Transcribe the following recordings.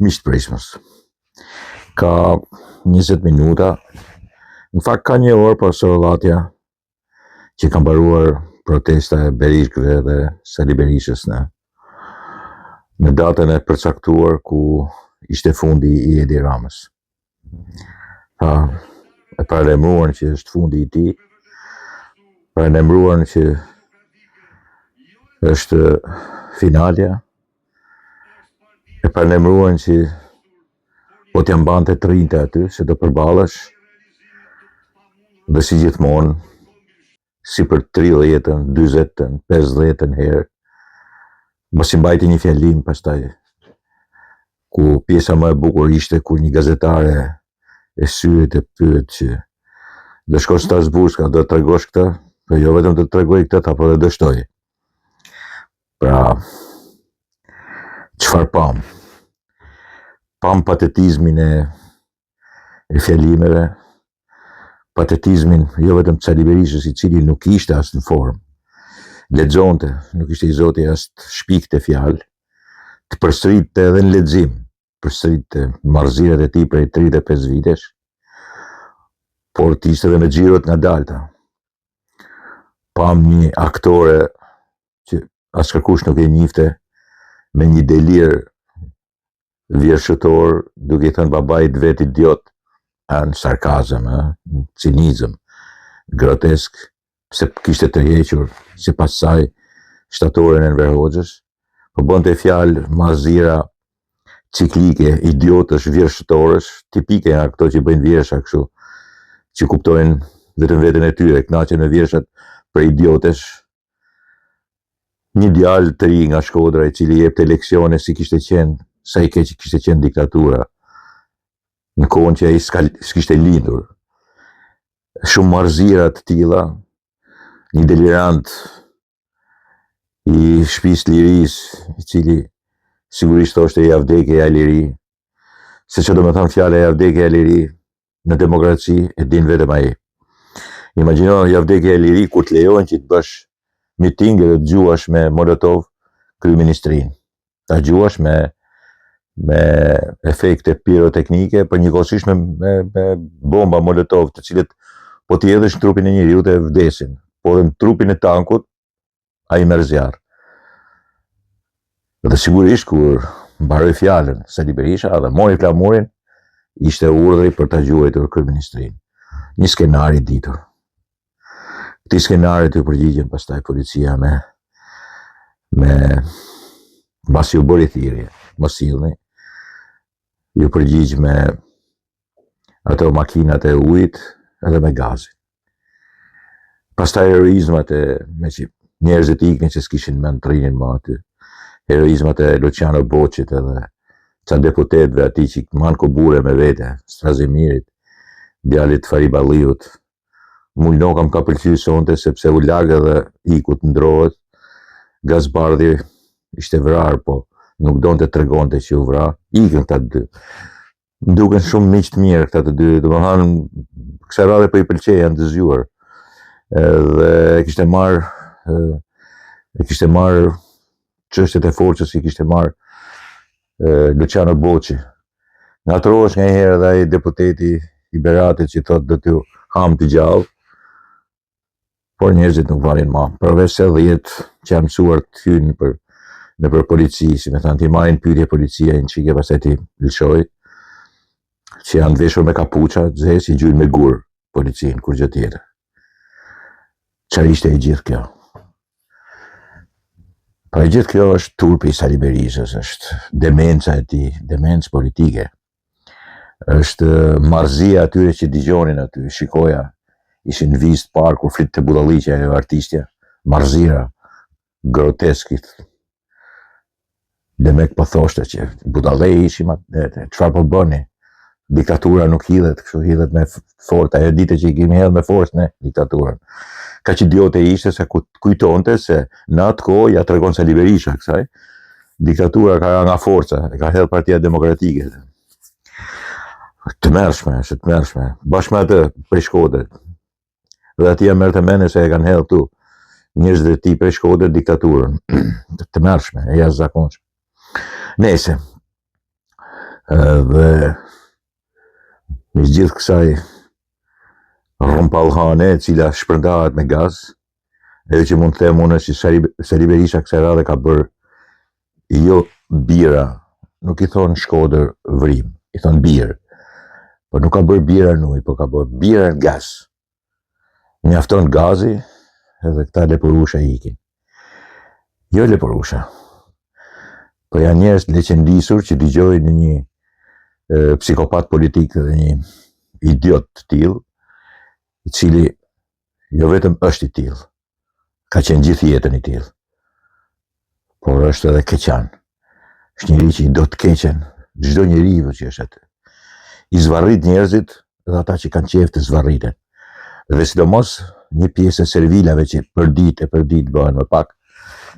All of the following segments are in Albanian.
Miq të pritshmës. Ka 20 minuta, në fakt ka një orë pas Sorollatja që ka mbaruar protesta e Berishkëve dhe Sali Berishës në datën e përcaktuar ku ishte fundi i Edi Ramës. E paralajmëruan që është fundi i tij, paralajmëruan që është finalja, e paralajmëruan që po t'ja mbante të rinjtë aty, se do përballesh dhe si gjithmonë, si për 30-ën, 40-ën, 50-ën herë, mbasi mbajti një fjalim pastaj, ku pjesa më e bukur ishte kur një gazetare e syrit e pyet që do shkosh në Strasburg, do të tregosh këtë, po jo vetëm do të tregoj këtë, apo do dështoj. Pra, çfarë pam? Pam patetizmin e fjalimeve, patetizmin jo vetëm të Sali Berishës, i cili nuk ishte as në formë, lexonte, nuk ishte i zoti as të shpikte fjalë, të përsëritte edhe në lexim, përsëritte marrëzirat e tij prej 35 vitesh, por të ishte edhe me xhirot nga dalta. Pam një aktore që as kërkush nuk e njifte, me një delir vjershëtor, duke i thënë babait vet idiot, në sarkazëm, në cinizëm, grotesk, pse kishte tërhequr sipas saj shtatoren e Enver Hoxhës, po bënte fjalë marrëzira ciklike, idiotësh, vjershëtorësh, tipike nga këto që bëjnë vjersha kështu, që kuptojnë vetëm veten e tyre, kënaqen me vjershat për idiotesh. Një djalë të ri nga Shkodra, i cili jepte leksione si kishte qenë, sa i keq kishte qenë diktatura, në kohën që ai s'kishte lindur. Shumë marrëzira të tilla, një delirant i shtëpisë lirisë, i cili sigurisht thoshte ja vdekje ja liri, se që do me thënë fjala ja vdekje ja liri në demokraci e din vetëm ai. Imagjino ja vdekje ja liri kur të lejohen që të bësh miting dhe të gjuash me Molotov kryeministrinë. Ta gjuash me efekte piroteknike, për njëkohësisht me bomba Molotov, të cilët po t'i hedhësh në trupin e njeriut e vdesin, por në trupin e tankut ai merr zjarr. Dhe sigurisht kur mbaroi fjalën Sali Berisha dhe mori flamurin, ishte urdhri për ta gjuajtur kryeministrinë. Një skenar i ditur. Këtij skenari të përgjigjen pastaj policia me mbasi u bëri thirrje, mos sillni, ju përgjigj me ato makinat e ujit edhe me gazin. Pastaj heroizmat me që njerëzit iknin që s'kishin mend të rinin më aty. Heroizmat e Luciano Boçit edhe ca deputetëve atij që manko bure me vete, Strazimirit, djalit Fariballiut. Mulno kam ka pëlqyer sonte sepse u lag edhe iku të ndrohet. Gazbardhi ishte vrarë, po nuk donte tregonte që u vra. Ikën këta të dy. Duken shumë miq të mirë këta të dy, domethënë kësaj radhe po i pëlqej, janë të zgjuar. Dhe e kishte marr çështjet e forcës i kishte marr Luciano Boçi. Ngatrohesh nganjëherë edhe ai deputeti i Beratit që thotë do t'ju ham të gjallë, por njerëzit nuk valin ma. Përveç se 10 që janë mësuar të hynë nëpër polici, si me thënë, t'i marrin pyetje policia, një qike pastaj t'i lëshoj, që janë veshur me kapuça, zes i gjujnë me gur policinë, kur gjë tjetër. Çfarë ishte e gjithë kjo? Pa e gjithë kjo është turpi i Sali Berishës, është demenca e tij, demencë politike. Është marrëzia atyre që dëgjonin aty, shikoja, ishin në vizë të parë kur flitte budalliqja e artistja, marrëzira groteskit. Dhe me këpa thoshte që budallej ishim atë, çfarë po bëni? Diktatura nuk hidhet, kështu hidhet me fortë, ajo ditë që i kemi hedhë me forcë në diktaturën. Kaq idiote ishte se kujtonte se në atë kohë ja tregon Sali Berisha kësaj, diktatura ka nga forca, e ka hedhë Partia Demokratike. Të mërshme, është të mërshme, bashkë me atë prej Shkodrës. Dhe aty merr të mendje se e kanë hedhë tu njerëzit e tij prej Shkodrës diktaturën. Të mërshme, e jashtëzakonshme. Nëse Dhe me gjithë kësaj rrumpallhane e cila shpërndahet me gaz, edhe që mund të them unë që Sali Berisha kësaj radhe ka bërë jo bira, nuk i thonë Shkodër vrim, i thonë birë, por nuk ka bërë bira në ujë, por ka bërë bira në gaz. Mjafton gazi edhe këta leporusha ikin. Jo leporusha, po janë njerëz leqendisur që dëgjojnë një psikopat politik dhe një idiot të tillë, i cili jo vetëm është i tillë, ka qenë gjithë jetën i tillë, por është edhe keqan. Është njëri që i do të keqen çdo njeriu që është aty. I zvarrit njerëzit dhe ata që kanë qejf të zvarriten. Dhe sidomos një pjesë e servilave që për ditë bëhen më pak,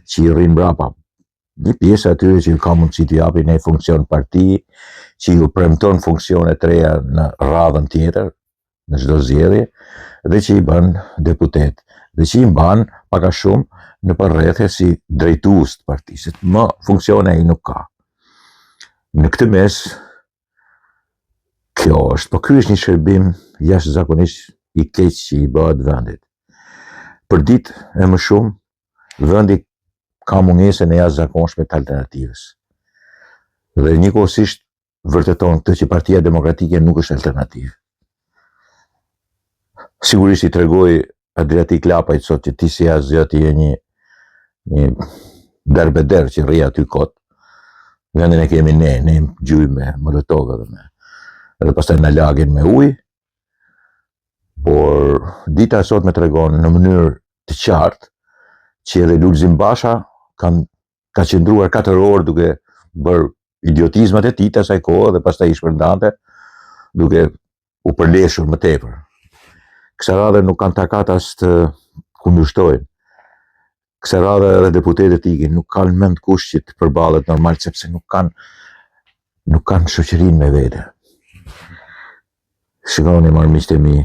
që i rrin mbrapa. Një pjesë atyre që ka mundësi të japin një funksion parti, që ju premton funksione të reja në radhën tjetër, në çdo zgjedhje, dhe që i bën deputet, dhe që i mban pak a shumë në përrethje si drejtues të partisë. Më funksione ai nuk ka. Në këtë mes, kjo është, po ky është një shërbim jashtëzakonisht i keq që i bëhet vendit. Për ditë e më shumë, vendi ka mungesën e jashtëzakonshme të alternativës. Dhe njëkohësisht vërteton këtë që Partia Demokratike nuk është alternativë. Sigurisht i tregoj Adriatik Lapajt sot që ti si asgjë je një derbeder që rri aty kot. Vendin e kemi ne gjujmë me molotov edhe pastaj na lagin me ujë. Por dita sot me tregon në mënyrë të qartë që edhe Lulzim Basha ka qëndruar 4 orë duke bërë idiotizmat e tij të asaj kohë dhe pastaj i shpërndante duke u përleshur më tepër. Kësa radhe nuk kanë takat as të kundërshtojnë. Kësa radhe edhe deputetët ikin nuk kanë mend kush që të përballet normal, sepse nuk kanë shoqërinë me vete. Shikoni miqtë e mi,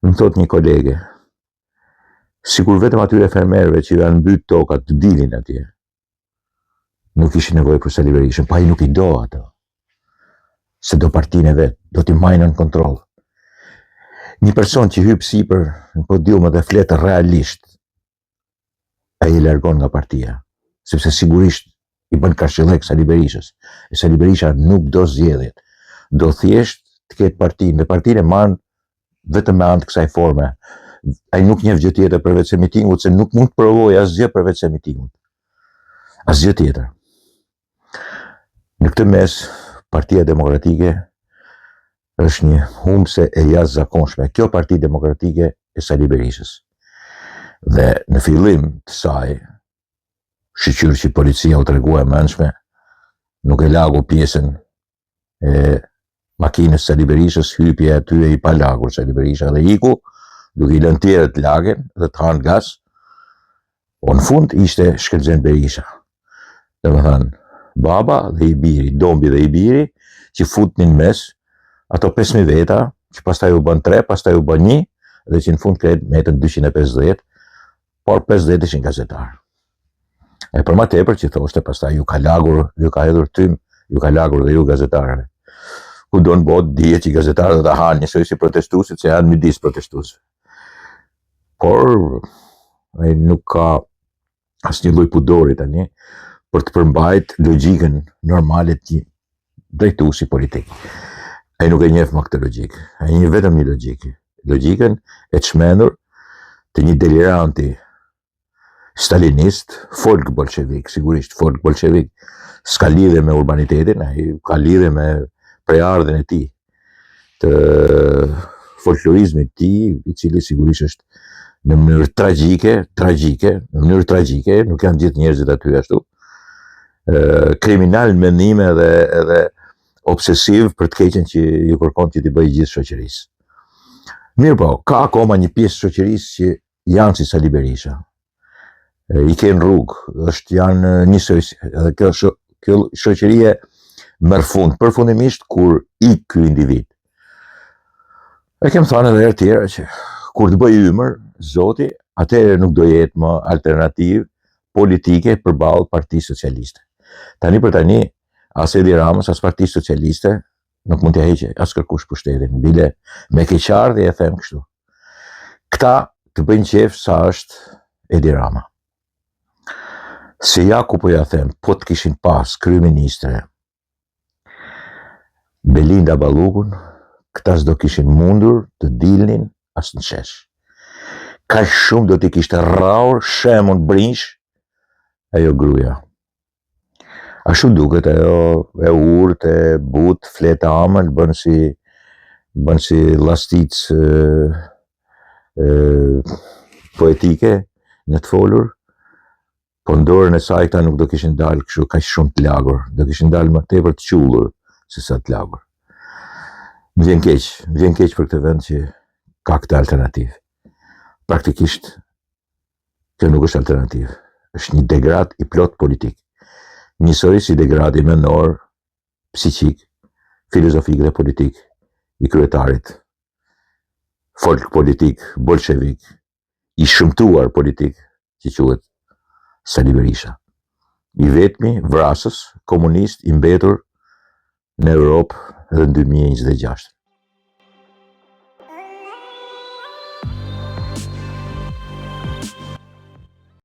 më thot një kolege, sikur vetëm atyre fermerëve që janë mbyt tokat të dilin atje, nuk ishin nevojë për Sali Berishën, pa i nuk i do ato. Se do partinë e vet, do t'i majnë në kontroll. Një person që hyp sipër në podium dhe flet realisht, ai i largon nga partia, sepse sigurisht i bën kashillek Sali Berishës. E Sali Berisha nuk do zgjedhjet, do thjesht të ketë partinë, dhe partinë e marrën vetëm me anë të kësaj forme. Ai nuk njeh gjë tjetër përveç se mitingut, se nuk mund të provojë asgjë përveç se mitingut. Asgjë tjetër. Në këtë mes, Partia Demokratike është një humbse e jashtëzakonshme. Kjo Parti Demokratike e Sali Berishës. Dhe në fillim të saj, shqyr që policia u tregua e mençme, nuk e lagu pjesën e makinës Sali Berishës, hypje aty e i pa lagur Sali Berisha dhe iku, duke i lënë tjerët të lagen dhe të hanë gas, o në fund ishte Shkëlqen Berisha. Dhe më thënë, baba dhe i biri, dombi dhe i biri, që futnin mes, ato 5.000 veta, që pastaj u bën 3, pastaj u bën 1, dhe që në fund kretë metën 250, por 50 ishin gazetarë. E për ma tepër që thoshte pastaj ju ka lagur, ju ka hedhur tym, ju ka lagur dhe ju gazetarëve. Ku do në botë dije që gazetarët dhe hanë njësoj si protestuesit, se janë midis protestuesve. Por, ai nuk ka asnjë lloj pudori tani për të përmbajt logjikën normale të drejtuesi politik. Ai nuk e njeh më këtë logjikë. Ai njeh vetëm një logjikë. Logjikën e çmendur të një deliranti stalinist, folk bolshevik, sigurisht folk bolshevik. S'ka lidhje me urbanitetin, ai ka lidhje me prejardhjen e tij, të folklorizmit të tij, i cili sigurisht është në mënyrë në mënyrë tragjike, nuk janë gjithë njerëzit aty ashtu, kriminal mendime edhe obsesiv për të keqen që ju kërkon që t'i bëjë gjithë shoqërisë. Mirë po, ka akoma një pjesë shoqërisë që janë si Sali Berisha. I kenë rrugë, janë njësoj, edhe kjo shoqërie merr fund, përfundimisht kur ik ky individ. E kem thënë edhe herë tjera që kur të bëj ymër, Zoti, atëherë nuk do jetë më alternativë politike përballë Partisë Socialiste. Tani për tani, as Edi Ramës, as Partisë Socialiste, nuk mund t'ja heqe as kërkush pushtetin. Bile me keqardhje e them kështu. Këta të bëjnë qef sa është Edi Rama. Se ja ku po ja them, po të kishin pas kryeministre Belinda Ballukun, këta s'do kishin mundur të dilnin as në shesh. Ka shumë do t'i kishte rraur shemon brinsh ajo gruaja. Ashtu duket ajo e urt, e but, flet amël, bën si llastic poetike në të folur, po në dorën e saj këta nuk do kishin dalë kështu kaq shumë të lagur, do kishin dalë më tepër të qullur se sa të lagur. Më vjen keq për këtë vend që ka këtë alternativë. Praktikisht kjo nuk është alternativë, është një degrad i plot politik. Njësoj si degradi mendor, psiqik, filozofik dhe politik i kryetarit, folk politik, bolshevik, i shëmtuar politik që quhet Sali Berisha. I vetmi vrasës komunist i mbetur në Europë edhe në 2026.